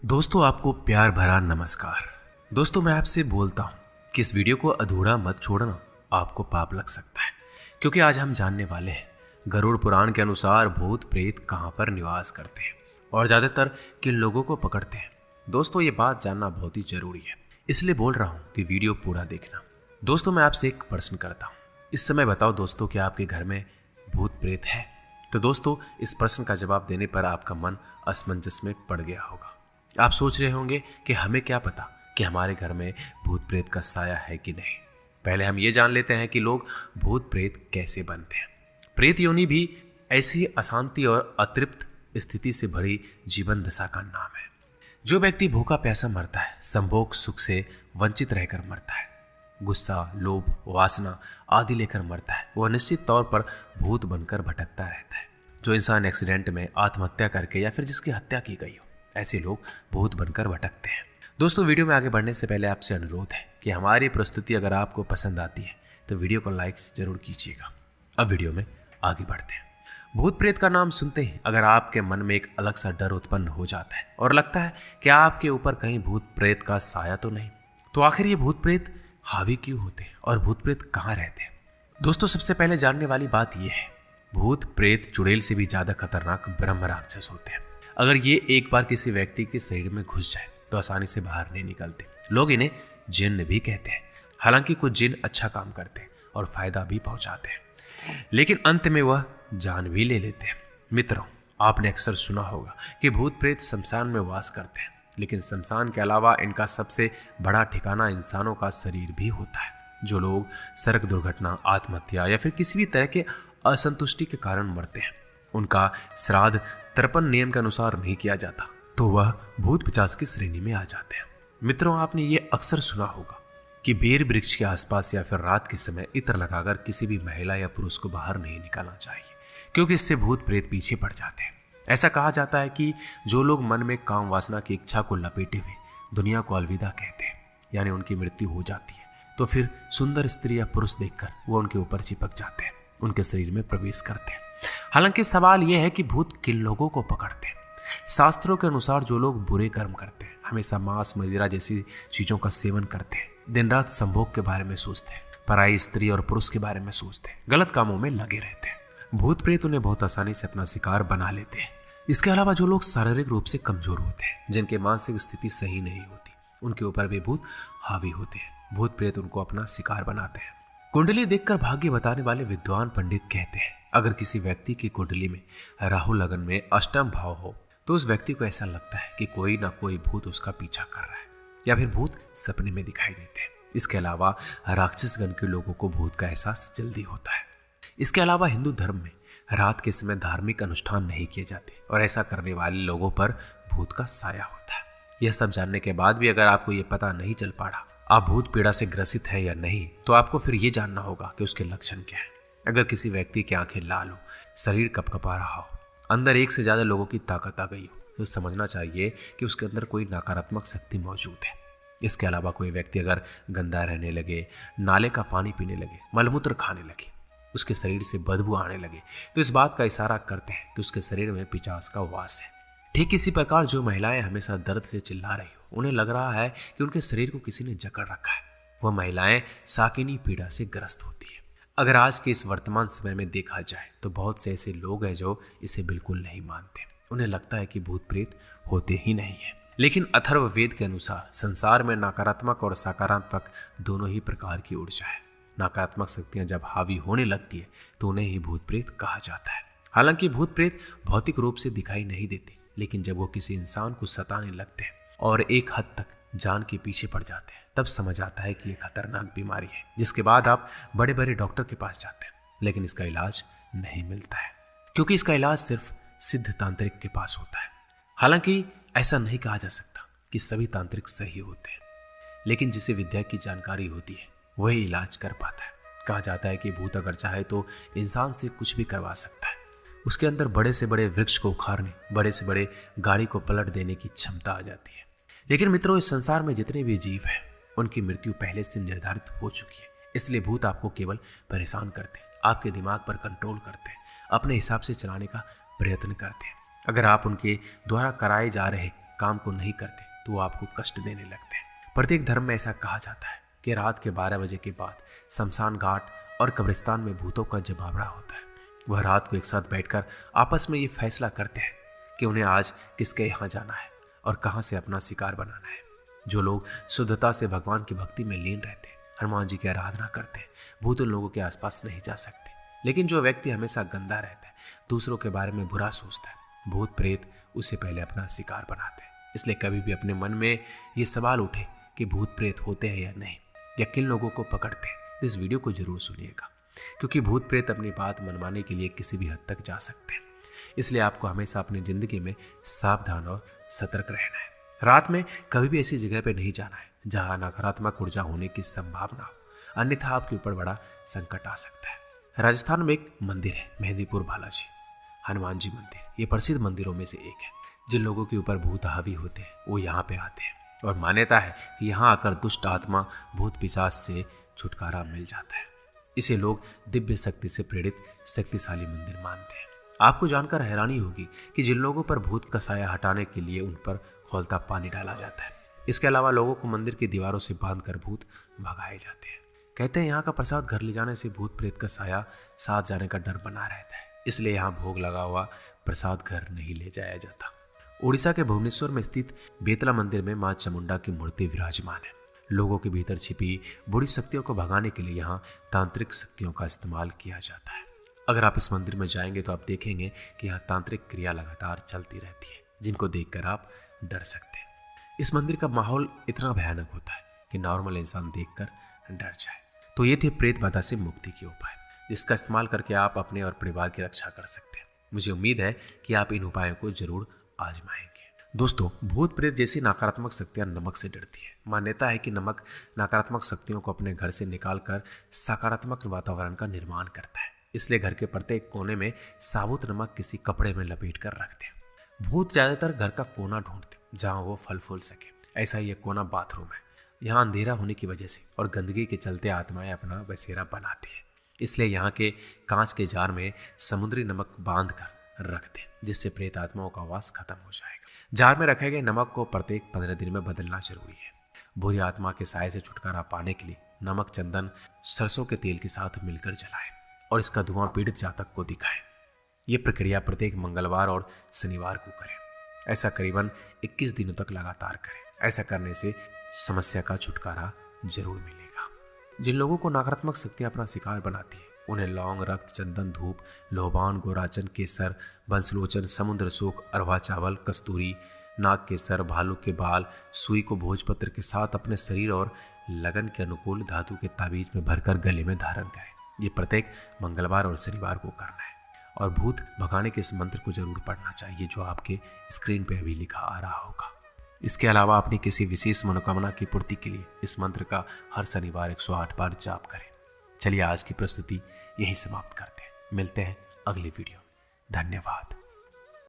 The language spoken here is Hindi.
दोस्तों आपको प्यार भरा नमस्कार। दोस्तों मैं आपसे बोलता हूँ कि इस वीडियो को अधूरा मत छोड़ना, आपको पाप लग सकता है। क्योंकि आज हम जानने वाले हैं गरुड़ पुराण के अनुसार भूत प्रेत कहाँ पर निवास करते हैं और ज़्यादातर किन लोगों को पकड़ते हैं। दोस्तों ये बात जानना बहुत ही जरूरी है, इसलिए बोल रहा हूँ कि वीडियो पूरा देखना। दोस्तों मैं आपसे एक प्रश्न करता हूँ, इस समय बताओ दोस्तों कि आपके घर में भूत प्रेत है? तो दोस्तों इस प्रश्न का जवाब देने पर आपका मन असमंजस में पड़ गया होगा। आप सोच रहे होंगे कि हमें क्या पता कि हमारे घर में भूत प्रेत का साया है कि नहीं। पहले हम ये जान लेते हैं कि लोग भूत प्रेत कैसे बनते हैं। प्रेत योनि भी ऐसी अशांति और अतृप्त स्थिति से भरी जीवन दशा का नाम है। जो व्यक्ति भूखा प्यासा मरता है, संभोग सुख से वंचित रहकर मरता है, गुस्सा, लोभ, वासना आदि लेकर मरता है, वह निश्चित तौर पर भूत बनकर भटकता रहता है। जो इंसान एक्सीडेंट में आत्महत्या करके या फिर जिसकी हत्या की गई हो, ऐसे लोग भूत बनकर भटकते हैं। दोस्तों वीडियो में आगे बढ़ने से पहले आपसे अनुरोध है कि हमारी प्रस्तुति अगर आपको पसंद आती है तो वीडियो को लाइक जरूर कीजिएगा। अब वीडियो में आगे बढ़ते हैं। भूत प्रेत का नाम सुनते ही अगर आपके मन में एक अलग सा डर उत्पन्न हो जाता है और लगता है कि आपके ऊपर कहीं भूत प्रेत का साया तो नहीं, तो आखिर ये भूत प्रेत हावी क्यों होते हैं और भूत प्रेत कहाँ रहते हैं? दोस्तों सबसे पहले जानने वाली बात यह है, भूत प्रेत चुड़ैल से भी ज्यादा खतरनाक ब्रह्म राक्षस होते हैं। अगर ये एक बार किसी व्यक्ति के शरीर में घुस जाए तो आसानी से बाहर नहीं निकलते। लोग इन्हें जिन्न भी कहते हैं। हालांकि कुछ जिन्न अच्छा काम करते हैं और फायदा भी पहुंचाते हैं, लेकिन अंत में वह जान भी ले लेते हैं। मित्रों आपने अक्सर सुना होगा कि भूत प्रेत शमशान में वास करते हैं, लेकिन शमशान के अलावा इनका सबसे बड़ा ठिकाना इंसानों का शरीर भी होता है। जो लोग सड़क दुर्घटना, आत्महत्या या फिर किसी भी तरह के असंतुष्टि के कारण मरते हैं, उनका श्राद्ध तर्पण नियम के अनुसार नहीं किया जाता, तो वह भूत पिशाच की श्रेणी में आ जाते हैं। मित्रों आपने ये अक्सर सुना होगा कि बेर वृक्ष के आसपास या फिर रात के समय इत्र लगाकर किसी भी महिला या पुरुष को बाहर नहीं निकालना चाहिए, क्योंकि इससे भूत प्रेत पीछे पड़ जाते हैं। ऐसा कहा जाता है कि जो लोग मन में काम वासना की इच्छा को लपेटे हुए दुनिया को अलविदा कहते हैं, यानी उनकी मृत्यु हो जाती है, तो फिर सुंदर स्त्री या पुरुष देखकर वो उनके ऊपर चिपक जाते हैं, उनके शरीर में प्रवेश करते हैं। हालांकि सवाल यह है कि भूत किन लोगों को पकड़ते हैं। शास्त्रों के अनुसार जो लोग बुरे कर्म करते हैं, हमेशा मांस मदिरा जैसी चीजों का सेवन करते हैं, दिन रात संभोग के बारे में सोचते हैं, पराई स्त्री और पुरुष के बारे में सोचते हैं, गलत कामों में लगे रहते हैं, भूत प्रेत उन्हें बहुत आसानी से अपना शिकार बना लेते हैं। इसके अलावा जो लोग शारीरिक रूप से कमजोर होते हैं, जिनके मानसिक स्थिति सही नहीं होती, उनके ऊपर भी भूत हावी होते हैं। भूत प्रेत उनको अपना शिकार बनाते हैं। कुंडली देखकर भाग्य बताने वाले विद्वान पंडित कहते हैं, अगर किसी व्यक्ति की कुंडली में राहु लगन में अष्टम भाव हो तो उस व्यक्ति को ऐसा लगता है कि कोई ना कोई भूत उसका पीछा कर रहा है या फिर भूत सपने में दिखाई देते हैं। इसके अलावा राक्षसगण के लोगों को भूत का एहसास जल्दी होता है। इसके अलावा हिंदू धर्म में रात के समय धार्मिक अनुष्ठान नहीं किए जाते और ऐसा करने वाले लोगों पर भूत का साया होता है। यह सब जानने के बाद भी अगर आपको यह पता नहीं चल पा रहा आप भूत पीड़ा से ग्रसित है या नहीं, तो आपको फिर यह जानना होगा कि उसके लक्षण क्या है। अगर किसी व्यक्ति की आंखें लाल हो, शरीर कपकपा रहा हो, अंदर एक से ज्यादा लोगों की ताकत आ गई हो, तो समझना चाहिए कि उसके अंदर कोई नकारात्मक शक्ति मौजूद है। इसके अलावा कोई व्यक्ति अगर गंदा रहने लगे, नाले का पानी पीने लगे, मलमूत्र खाने लगे, उसके शरीर से बदबू आने लगे, तो इस बात का इशारा करते हैं कि उसके शरीर में पिशाच का वास है। ठीक इसी प्रकार जो महिलाएं हमेशा दर्द से चिल्ला रही हो, उन्हें लग रहा है कि उनके शरीर को किसी ने जकड़ रखा है, वह महिलाएं साकिनी पीड़ा से ग्रस्त होती है। अगर आज के इस वर्तमान समय में देखा जाए तो बहुत से ऐसे लोग हैं जो इसे बिल्कुल नहीं मानते। उन्हें लगता है कि भूत प्रेत होते ही नहीं है। लेकिन अथर्व वेद के अनुसार संसार में नकारात्मक और सकारात्मक दोनों ही प्रकार की ऊर्जा है। नकारात्मक शक्तियां जब हावी होने लगती है तो उन्हें ही भूत प्रेत कहा जाता है। हालांकि भूत प्रेत भौतिक रूप से दिखाई नहीं देते, लेकिन जब वो किसी इंसान को सताने लगते हैं और एक हद तक जान के पीछे पड़ जाते हैं, तब समझ आता है कि यह खतरनाक बीमारी है, जिसके बाद आप बड़े बड़े डॉक्टर के पास जाते हैं, लेकिन इसका इलाज नहीं मिलता है, क्योंकि इसका इलाज सिर्फ सिद्ध तांत्रिक के पास होता है। हालांकि ऐसा नहीं कहा जा सकता कि सभी तांत्रिक सही होते हैं, लेकिन जिसे विद्या की जानकारी होती है वही इलाज कर पाता है। कहा जाता है कि भूत अगर चाहे तो इंसान से कुछ भी करवा सकता है। उसके अंदर बड़े से बड़े वृक्ष को उखाड़ने, बड़े से बड़े गाड़ी को पलट देने की क्षमता आ जाती है। लेकिन मित्रों इस संसार में जितने भी जीव हैं उनकी मृत्यु पहले से निर्धारित हो चुकी है, इसलिए भूत आपको केवल परेशान करते हैं, आपके दिमाग पर कंट्रोल करते हैं, अपने हिसाब से चलाने का प्रयत्न करते हैं। अगर आप उनके द्वारा कराए जा रहे काम को नहीं करते तो वो आपको कष्ट देने लगते हैं। प्रत्येक धर्म में ऐसा कहा जाता है कि रात के 12 बजे के बाद शमशान घाट और कब्रिस्तान में भूतों का जमावड़ा होता है। वह रात को एक साथ बैठकर आपस में ये फैसला करते हैं कि उन्हें आज किसके यहाँ जाना है और कहाँ से अपना शिकार बनाना है। जो लोग शुद्धता से भगवान की भक्ति में लीन रहते हैं, हनुमान जी की आराधना करते हैं, भूत उन लोगों के आसपास नहीं जा सकते। लेकिन जो व्यक्ति हमेशा गंदा रहता है, दूसरों के बारे में बुरा सोचता है, भूत प्रेत उससे पहले अपना शिकार बनाते हैं। इसलिए कभी भी अपने मन में ये सवाल उठे कि भूत प्रेत होते हैं या नहीं, या किन लोगों को पकड़ते हैं, इस वीडियो को जरूर सुनिएगा, क्योंकि भूत प्रेत अपनी बात मनवाने के लिए किसी भी हद तक जा सकते हैं। इसलिए आपको हमेशा अपनी जिंदगी में सावधान और सतर्क रहना है। रात में कभी भी ऐसी जगह पे नहीं जाना है जहां नकारात्मक ऊर्जा होने की संभावना हो, अन्यथा आपके ऊपर बड़ा संकट आ सकता है। राजस्थान में एक मंदिर है, मेहंदीपुर बालाजी हनुमान जी मंदिर। ये प्रसिद्ध मंदिरों में से एक है। जिन लोगों के ऊपर भूत हावी होते हैं वो यहाँ पे आते हैं, और मान्यता है कि यहाँ आकर दुष्ट आत्मा भूत पिशाच से छुटकारा मिल जाता है। इसे लोग दिव्य शक्ति से प्रेरित शक्तिशाली मंदिर मानते हैं। आपको जानकर हैरानी होगी कि जिन लोगों पर भूत का साया हटाने के लिए उन पर खौलता पानी डाला जाता है। इसके अलावा लोगों को मंदिर की दीवारों से बांधकर भूत भगाए जाते हैं। कहते हैं यहाँ का प्रसाद घर ले जाने से भूत प्रेत का साया साथ जाने का डर बना रहता है, इसलिए यहाँ भोग लगा हुआ प्रसाद घर नहीं ले जाया जाता। उड़ीसा के भुवनेश्वर में स्थित बेतला मंदिर में मां चामुंडा की मूर्ति विराजमान है। लोगों के भीतर छिपी बुरी शक्तियों को भगाने के लिए यहाँ तांत्रिक शक्तियों का इस्तेमाल किया जाता है। अगर आप इस मंदिर में जाएंगे तो आप देखेंगे कि यहाँ तांत्रिक क्रिया लगातार चलती रहती है, जिनको देखकर आप डर सकते हैं। इस मंदिर का माहौल इतना भयानक होता है कि नॉर्मल इंसान देखकर डर जाए। तो ये थे प्रेत बाधा से मुक्ति के उपाय, जिसका इस्तेमाल करके आप अपने और परिवार की रक्षा कर सकते हैं। मुझे उम्मीद है कि आप इन उपायों को जरूर आजमाएंगे। दोस्तों, भूत प्रेत जैसी नकारात्मक शक्तियां नमक से डरती है। मान्यता है कि नमक नकारात्मक शक्तियों को अपने घर से निकालकर सकारात्मक वातावरण का निर्माण करता है। इसलिए घर के प्रत्येक कोने में साबुत नमक किसी कपड़े में लपेट कर रखते हैं। भूत ज्यादातर घर का कोना ढूंढते जहां वो फल फूल सके। ऐसा ये कोना बाथरूम है। यहाँ अंधेरा होने की वजह से और गंदगी के चलते आत्माएं अपना बसेरा बनाती है। इसलिए यहाँ के कांच के जार में समुद्री नमक बांध कर रखते हैं, जिससे प्रेत आत्माओं का वास खत्म हो जाएगा। जार में रखे गए नमक को प्रत्येक 15 दिन में बदलना जरूरी है। बुरी आत्मा के साए से छुटकारा पाने के लिए नमक, चंदन, सरसों के तेल के साथ मिलकर जलाएं और इसका धुआं पीड़ित जातक को दिखाएं। ये प्रक्रिया प्रत्येक मंगलवार और शनिवार को करें। ऐसा करीबन 21 दिनों तक लगातार करें। ऐसा करने से समस्या का छुटकारा जरूर मिलेगा। जिन लोगों को नकारात्मक शक्तियां अपना शिकार बनाती है, उन्हें लौंग, रक्त, चंदन, धूप, लोबान, गोराचन, केसर, बंसलोचन, समुद्र सूख, अरवा चावल, कस्तूरी, नाग केसर, भालू के बाल, सुई को भोजपत्र के साथ अपने शरीर और लगन के अनुकूल धातु के ताबीज में भरकर गले में धारण करें। ये प्रत्येक मंगलवार और शनिवार को करना है। और भूत भगाने के इस मंत्र को जरूर पढ़ना चाहिए, जो आपके स्क्रीन पे अभी लिखा आ रहा होगा। इसके अलावा अपनी किसी विशेष मनोकामना की पूर्ति के लिए इस मंत्र का हर शनिवार 108 बार जाप करें। चलिए आज की प्रस्तुति यही समाप्त करते हैं। मिलते हैं अगली वीडियो में। धन्यवाद।